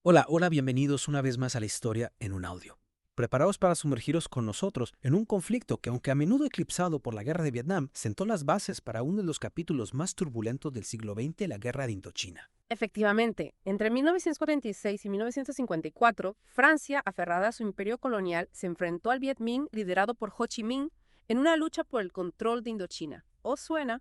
Hola, hola, bienvenidos una vez más a la historia en un audio. Preparaos para sumergiros con nosotros en un conflicto que, aunque a menudo eclipsado por la Guerra de Vietnam, sentó las bases para uno de los capítulos más turbulentos del siglo XX, la Guerra de Indochina. Efectivamente, entre 1946 y 1954, Francia, aferrada a su imperio colonial, se enfrentó al Viet Minh liderado por Ho Chi Minh en una lucha por el control de Indochina. ¿Os suena?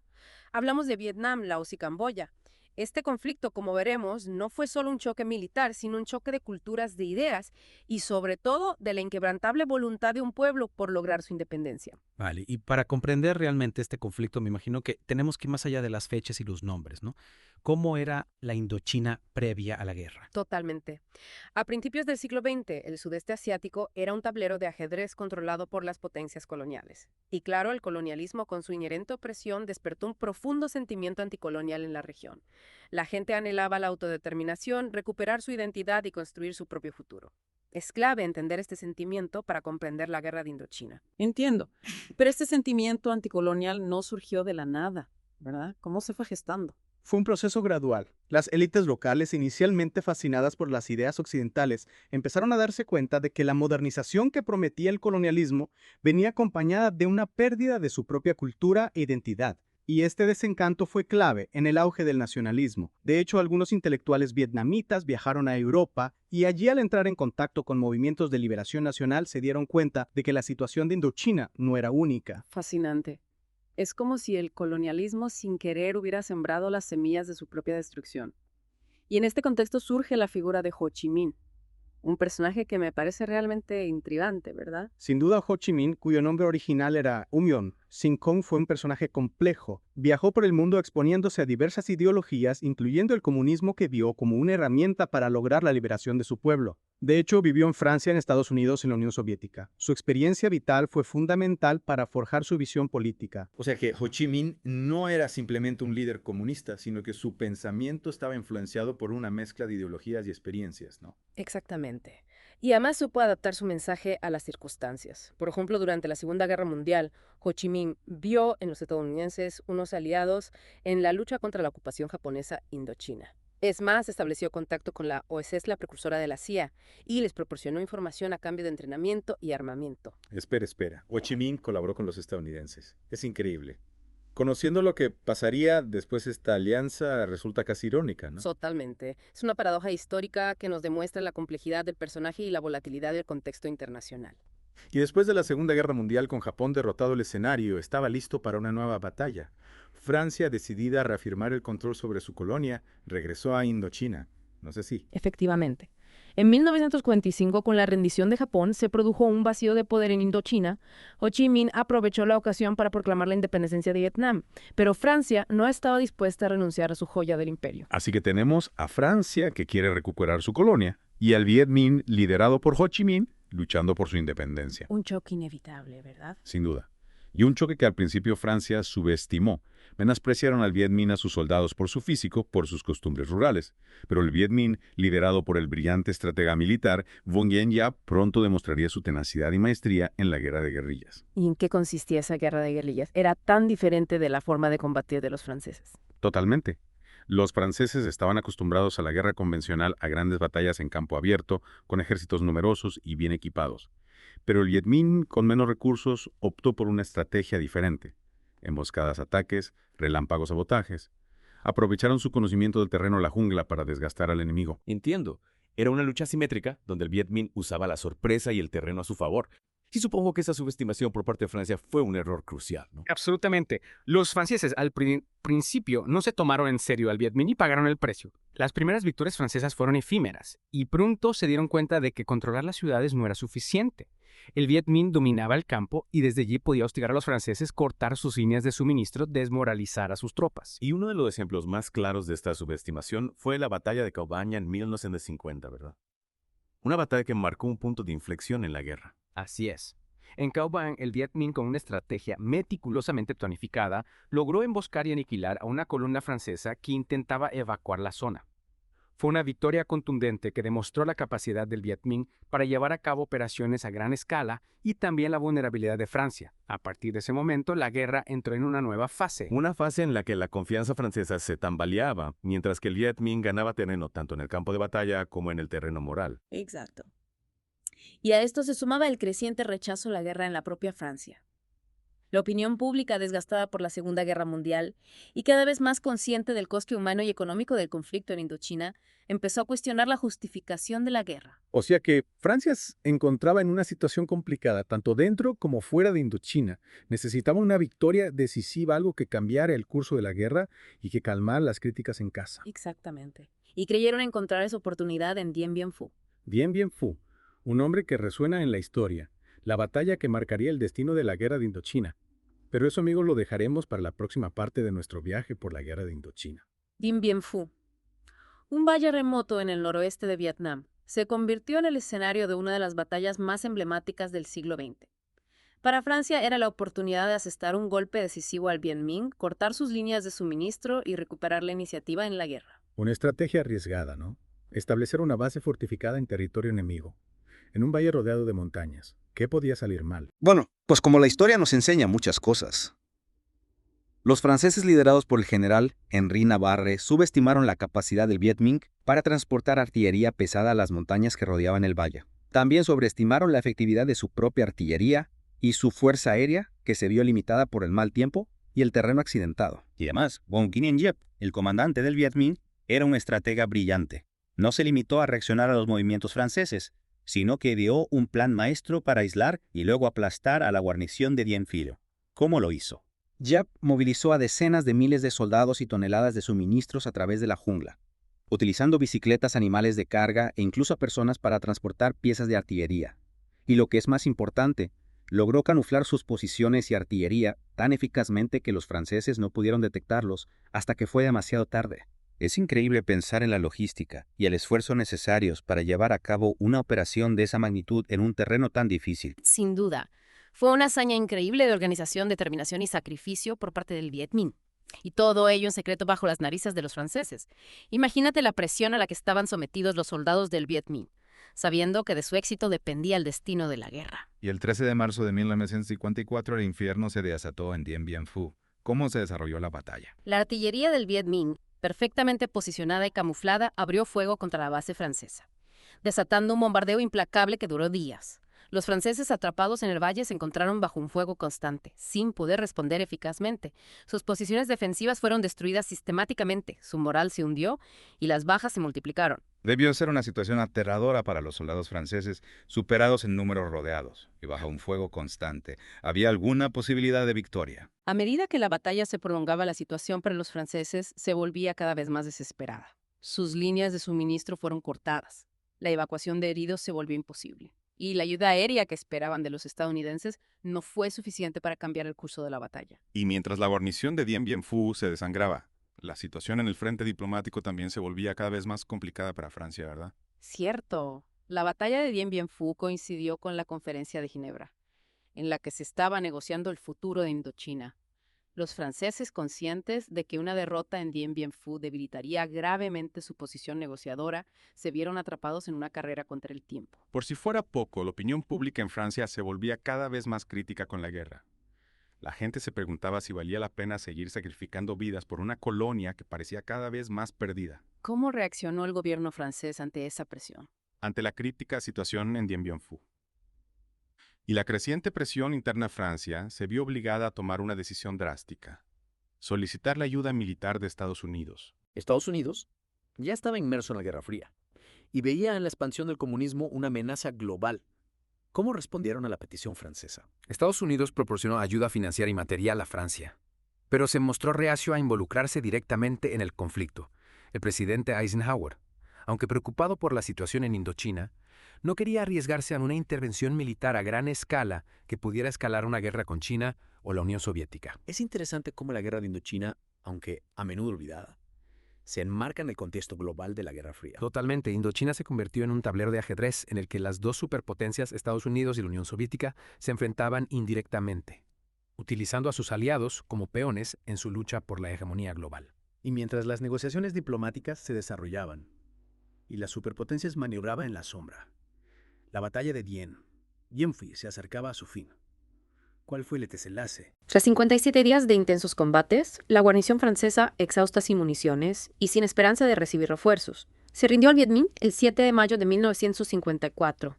Hablamos de Vietnam, Laos y Camboya. Este conflicto, como veremos, no fue solo un choque militar, sino un choque de culturas, de ideas y sobre todo de la inquebrantable voluntad de un pueblo por lograr su independencia. Vale, y para comprender realmente este conflicto, me imagino que tenemos que ir más allá de las fechas y los nombres, ¿no? ¿Cómo era la Indochina previa a la guerra? Totalmente. A principios del siglo XX, el sudeste asiático era un tablero de ajedrez controlado por las potencias coloniales. Y claro, el colonialismo con su inherente opresión despertó un profundo sentimiento anticolonial en la región. La gente anhelaba la autodeterminación, recuperar su identidad y construir su propio futuro. Es clave entender este sentimiento para comprender la guerra de Indochina. Entiendo. Pero este sentimiento anticolonial no surgió de la nada, ¿verdad? ¿Cómo se fue gestando? Fue un proceso gradual. Las élites locales, inicialmente fascinadas por las ideas occidentales, empezaron a darse cuenta de que la modernización que prometía el colonialismo venía acompañada de una pérdida de su propia cultura e identidad. Y este desencanto fue clave en el auge del nacionalismo. De hecho, algunos intelectuales vietnamitas viajaron a Europa y allí, al entrar en contacto con movimientos de liberación nacional, se dieron cuenta de que la situación de Indochina no era única. Fascinante. Es como si el colonialismo sin querer hubiera sembrado las semillas de su propia destrucción. Y en este contexto surge la figura de Ho Chi Minh, un personaje que me parece realmente intrigante, ¿verdad? Sin duda, Ho Chi Minh, cuyo nombre original era Umyon Sin Kong, fue un personaje complejo. Viajó por el mundo exponiéndose a diversas ideologías, incluyendo el comunismo, que vio como una herramienta para lograr la liberación de su pueblo. De hecho, vivió en Francia, en Estados Unidos y en la Unión Soviética. Su experiencia vital fue fundamental para forjar su visión política. O sea que Ho Chi Minh no era simplemente un líder comunista, sino que su pensamiento estaba influenciado por una mezcla de ideologías y experiencias, ¿no? Exactamente. Y además supo adaptar su mensaje a las circunstancias. Por ejemplo, durante la Segunda Guerra Mundial, Ho Chi Minh vio en los estadounidenses unos aliados en la lucha contra la ocupación japonesa Indochina. Es más, estableció contacto con la OSS, la precursora de la CIA, y les proporcionó información a cambio de entrenamiento y armamento. Espera. Ho Chi Minh colaboró con los estadounidenses. Es increíble. Conociendo lo que pasaría después, esta alianza resulta casi irónica, ¿no? Totalmente. Es una paradoja histórica que nos demuestra la complejidad del personaje y la volatilidad del contexto internacional. Y después de la Segunda Guerra Mundial, con Japón derrotado, el escenario estaba listo para una nueva batalla. Francia, decidida a reafirmar el control sobre su colonia, regresó a Indochina. No sé si. Efectivamente. En 1945, con la rendición de Japón, se produjo un vacío de poder en Indochina. Ho Chi Minh aprovechó la ocasión para proclamar la independencia de Vietnam, pero Francia no estaba dispuesta a renunciar a su joya del imperio. Así que tenemos a Francia, que quiere recuperar su colonia, y al Viet Minh, liderado por Ho Chi Minh, luchando por su independencia. Un choque inevitable, ¿verdad? Sin duda. Y un choque que al principio Francia subestimó. Menospreciaron al Viet Minh, a sus soldados, por su físico, por sus costumbres rurales. Pero el Viet Minh, liderado por el brillante estratega militar Von Yen Yap, pronto demostraría su tenacidad y maestría en la guerra de guerrillas. ¿Y en qué consistía esa guerra de guerrillas? Era tan diferente de la forma de combatir de los franceses. Totalmente. Los franceses estaban acostumbrados a la guerra convencional, a grandes batallas en campo abierto, con ejércitos numerosos y bien equipados. Pero el Viet Minh, con menos recursos, optó por una estrategia diferente. Emboscadas, ataques, relámpagos, sabotajes. Aprovecharon su conocimiento del terreno, la jungla, para desgastar al enemigo. Entiendo. Era una lucha asimétrica donde el Viet Minh usaba la sorpresa y el terreno a su favor. Y supongo que esa subestimación por parte de Francia fue un error crucial, ¿no? Absolutamente. Los franceses al principio no se tomaron en serio al Viet Minh y pagaron el precio. Las primeras victorias francesas fueron efímeras y pronto se dieron cuenta de que controlar las ciudades no era suficiente. El Viet Minh dominaba el campo y desde allí podía hostigar a los franceses, cortar sus líneas de suministro, desmoralizar a sus tropas. Y uno de los ejemplos más claros de esta subestimación fue la batalla de Cao Bang en 1950, ¿verdad? Una batalla que marcó un punto de inflexión en la guerra. Así es. En Cao Bang, el Viet Minh, con una estrategia meticulosamente planificada, logró emboscar y aniquilar a una columna francesa que intentaba evacuar la zona. Fue una victoria contundente que demostró la capacidad del Viet Minh para llevar a cabo operaciones a gran escala y también la vulnerabilidad de Francia. A partir de ese momento, la guerra entró en una nueva fase. Una fase en la que la confianza francesa se tambaleaba, mientras que el Viet Minh ganaba terreno tanto en el campo de batalla como en el terreno moral. Exacto. Y a esto se sumaba el creciente rechazo a la guerra en la propia Francia. La opinión pública desgastada por la Segunda Guerra Mundial y cada vez más consciente del coste humano y económico del conflicto en Indochina, empezó a cuestionar la justificación de la guerra. O sea que Francia se encontraba en una situación complicada, tanto dentro como fuera de Indochina. Necesitaba una victoria decisiva, algo que cambiara el curso de la guerra y que calmara las críticas en casa. Exactamente. Y creyeron encontrar esa oportunidad en Dien Bien Phu. Dien Bien Phu, un nombre que resuena en la historia, la batalla que marcaría el destino de la guerra de Indochina. Pero eso, amigos, lo dejaremos para la próxima parte de nuestro viaje por la guerra de Indochina. Dien Bien Phu, un valle remoto en el noroeste de Vietnam, se convirtió en el escenario de una de las batallas más emblemáticas del siglo XX. Para Francia era la oportunidad de asestar un golpe decisivo al Viet Minh, cortar sus líneas de suministro y recuperar la iniciativa en la guerra. Una estrategia arriesgada, ¿no? Establecer una base fortificada en territorio enemigo, en un valle rodeado de montañas. ¿Qué podía salir mal? Bueno, pues como la historia nos enseña muchas cosas. Los franceses liderados por el general Henri Navarre subestimaron la capacidad del Viet Minh para transportar artillería pesada a las montañas que rodeaban el valle. También sobreestimaron la efectividad de su propia artillería y su fuerza aérea, que se vio limitada por el mal tiempo y el terreno accidentado. Y además, Von Quinien-Giep, el comandante del Viet Minh, era un estratega brillante. No se limitó a reaccionar a los movimientos franceses, sino que ideó un plan maestro para aislar y luego aplastar a la guarnición de Dien Phu. ¿Cómo lo hizo? Giap movilizó a decenas de miles de soldados y toneladas de suministros a través de la jungla, utilizando bicicletas, animales de carga e incluso a personas para transportar piezas de artillería. Y lo que es más importante, logró camuflar sus posiciones y artillería tan eficazmente que los franceses no pudieron detectarlos hasta que fue demasiado tarde. Es increíble pensar en la logística y el esfuerzo necesarios para llevar a cabo una operación de esa magnitud en un terreno tan difícil. Sin duda, fue una hazaña increíble de organización, determinación y sacrificio por parte del Viet Minh. Y todo ello en secreto bajo las narices de los franceses. Imagínate la presión a la que estaban sometidos los soldados del Viet Minh, sabiendo que de su éxito dependía el destino de la guerra. Y el 13 de marzo de 1954 el infierno se desató en Dien Bien Phu. ¿Cómo se desarrolló la batalla? La artillería del Viet Minh, perfectamente posicionada y camuflada, abrió fuego contra la base francesa, desatando un bombardeo implacable que duró días. Los franceses atrapados en el valle se encontraron bajo un fuego constante, sin poder responder eficazmente. Sus posiciones defensivas fueron destruidas sistemáticamente, su moral se hundió y las bajas se multiplicaron. Debió ser una situación aterradora para los soldados franceses, superados en números rodeados y bajo un fuego constante. ¿Había alguna posibilidad de victoria? A medida que la batalla se prolongaba, la situación para los franceses se volvía cada vez más desesperada. Sus líneas de suministro fueron cortadas. La evacuación de heridos se volvió imposible. Y la ayuda aérea que esperaban de los estadounidenses no fue suficiente para cambiar el curso de la batalla. Y mientras la guarnición de Dien Bien Phu se desangraba, la situación en el frente diplomático también se volvía cada vez más complicada para Francia, ¿verdad? Cierto, la batalla de Dien Bien Phu coincidió con la Conferencia de Ginebra, en la que se estaba negociando el futuro de Indochina. Los franceses, conscientes de que una derrota en Dien Bien Phu debilitaría gravemente su posición negociadora, se vieron atrapados en una carrera contra el tiempo. Por si fuera poco, la opinión pública en Francia se volvía cada vez más crítica con la guerra. La gente se preguntaba si valía la pena seguir sacrificando vidas por una colonia que parecía cada vez más perdida. ¿Cómo reaccionó el gobierno francés ante esa presión? Ante la crítica situación en Dien Bien Phu y la creciente presión interna a Francia, se vio obligada a tomar una decisión drástica: solicitar la ayuda militar de Estados Unidos. Estados Unidos ya estaba inmerso en la Guerra Fría y veía en la expansión del comunismo una amenaza global. ¿Cómo respondieron a la petición francesa? Estados Unidos proporcionó ayuda financiera y material a Francia, pero se mostró reacio a involucrarse directamente en el conflicto. El presidente Eisenhower, aunque preocupado por la situación en Indochina, no quería arriesgarse a una intervención militar a gran escala que pudiera escalar una guerra con China o la Unión Soviética. Es interesante cómo la guerra de Indochina, aunque a menudo olvidada, se enmarca en el contexto global de la Guerra Fría. Totalmente, Indochina se convirtió en un tablero de ajedrez en el que las dos superpotencias, Estados Unidos y la Unión Soviética, se enfrentaban indirectamente, utilizando a sus aliados como peones en su lucha por la hegemonía global. Y mientras las negociaciones diplomáticas se desarrollaban, y las superpotencias maniobraban en la sombra. La batalla de Dien Phu se acercaba a su fin. ¿Cuál fue el desenlace? Tras 57 días de intensos combates, la guarnición francesa, exhausta sin municiones y sin esperanza de recibir refuerzos, se rindió al Viet Minh el 7 de mayo de 1954.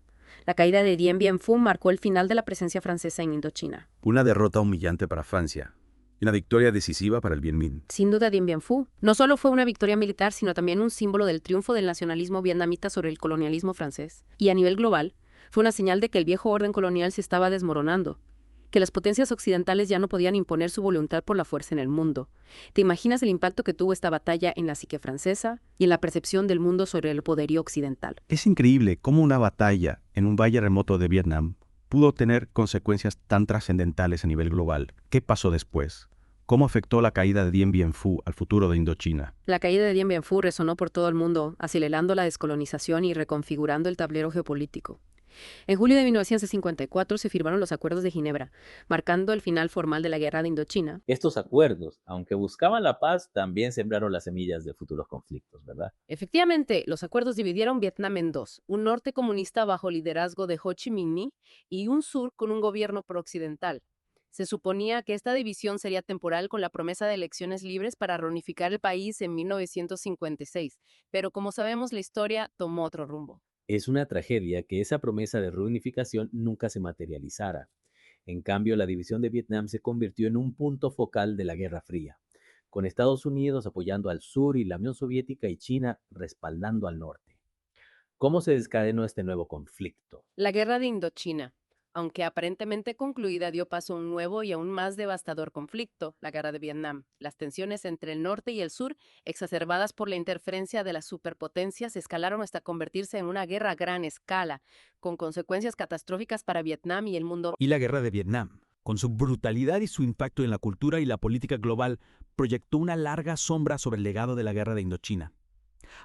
La caída de Dien Phu marcó el final de la presencia francesa en Indochina. Una derrota humillante para Francia y una victoria decisiva para el Viet Minh. Sin duda, Dien Phu no solo fue una victoria militar, sino también un símbolo del triunfo del nacionalismo vietnamita sobre el colonialismo francés. Y a nivel global, fue una señal de que el viejo orden colonial se estaba desmoronando, que las potencias occidentales ya no podían imponer su voluntad por la fuerza en el mundo. ¿Te imaginas el impacto que tuvo esta batalla en la psique francesa y en la percepción del mundo sobre el poderío occidental? Es increíble cómo una batalla en un valle remoto de Vietnam pudo tener consecuencias tan trascendentales a nivel global. ¿Qué pasó después? ¿Cómo afectó la caída de Dien Phu al futuro de Indochina? La caída de Dien Phu resonó por todo el mundo, acelerando la descolonización y reconfigurando el tablero geopolítico. En julio de 1954 se firmaron los Acuerdos de Ginebra, marcando el final formal de la Guerra de Indochina. Estos acuerdos, aunque buscaban la paz, también sembraron las semillas de futuros conflictos, ¿verdad? Efectivamente, los acuerdos dividieron Vietnam en dos, un norte comunista bajo liderazgo de Ho Chi Minh y un sur con un gobierno prooccidental. Se suponía que esta división sería temporal con la promesa de elecciones libres para reunificar el país en 1956, pero como sabemos la historia tomó otro rumbo. Es una tragedia que esa promesa de reunificación nunca se materializara. En cambio, la división de Vietnam se convirtió en un punto focal de la Guerra Fría, con Estados Unidos apoyando al sur y la Unión Soviética y China respaldando al norte. ¿Cómo se desencadenó este nuevo conflicto? La Guerra de Indochina, aunque aparentemente concluida, dio paso a un nuevo y aún más devastador conflicto, la Guerra de Vietnam. Las tensiones entre el norte y el sur, exacerbadas por la interferencia de las superpotencias, escalaron hasta convertirse en una guerra a gran escala, con consecuencias catastróficas para Vietnam y el mundo. Y la Guerra de Vietnam, con su brutalidad y su impacto en la cultura y la política global, proyectó una larga sombra sobre el legado de la Guerra de Indochina.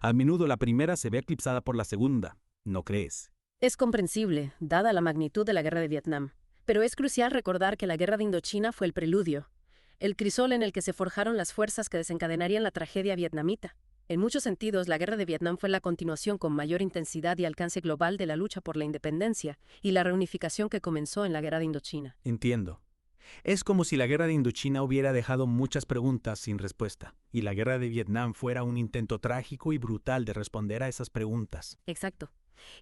A menudo la primera se ve eclipsada por la segunda, ¿no crees? Es comprensible, dada la magnitud de la Guerra de Vietnam, pero es crucial recordar que la Guerra de Indochina fue el preludio, el crisol en el que se forjaron las fuerzas que desencadenarían la tragedia vietnamita. En muchos sentidos, la Guerra de Vietnam fue la continuación con mayor intensidad y alcance global de la lucha por la independencia y la reunificación que comenzó en la Guerra de Indochina. Entiendo. Es como si la Guerra de Indochina hubiera dejado muchas preguntas sin respuesta, y la Guerra de Vietnam fuera un intento trágico y brutal de responder a esas preguntas. Exacto.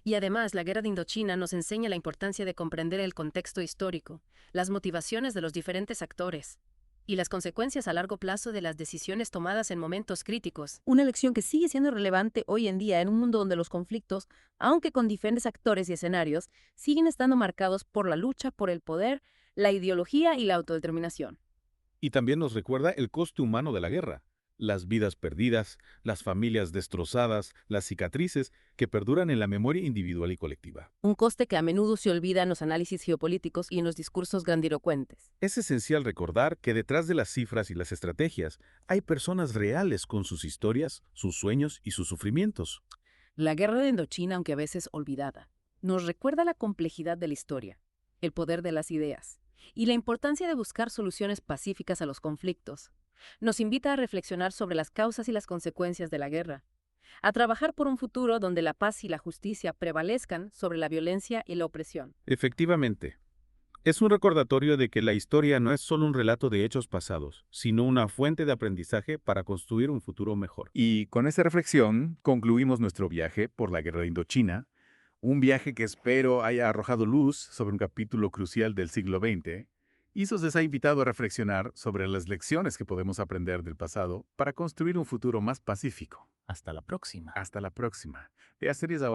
Y además, la Guerra de Indochina nos enseña la importancia de comprender el contexto histórico, las motivaciones de los diferentes actores y las consecuencias a largo plazo de las decisiones tomadas en momentos críticos. Una lección que sigue siendo relevante hoy en día en un mundo donde los conflictos, aunque con diferentes actores y escenarios, siguen estando marcados por la lucha por el poder, la ideología y la autodeterminación. Y también nos recuerda el coste humano de la guerra. Las vidas perdidas, las familias destrozadas, las cicatrices que perduran en la memoria individual y colectiva. Un coste que a menudo se olvida en los análisis geopolíticos y en los discursos grandilocuentes. Es esencial recordar que detrás de las cifras y las estrategias hay personas reales con sus historias, sus sueños y sus sufrimientos. La Guerra de Indochina, aunque a veces olvidada, nos recuerda la complejidad de la historia, el poder de las ideas y la importancia de buscar soluciones pacíficas a los conflictos. Nos invita a reflexionar sobre las causas y las consecuencias de la guerra, a trabajar por un futuro donde la paz y la justicia prevalezcan sobre la violencia y la opresión. Efectivamente, es un recordatorio de que la historia no es solo un relato de hechos pasados, sino una fuente de aprendizaje para construir un futuro mejor. Y con esta reflexión concluimos nuestro viaje por la Guerra de Indochina, un viaje que espero haya arrojado luz sobre un capítulo crucial del siglo XX, y se les ha invitado a reflexionar sobre las lecciones que podemos aprender del pasado para construir un futuro más pacífico. Hasta la próxima. Hasta la próxima.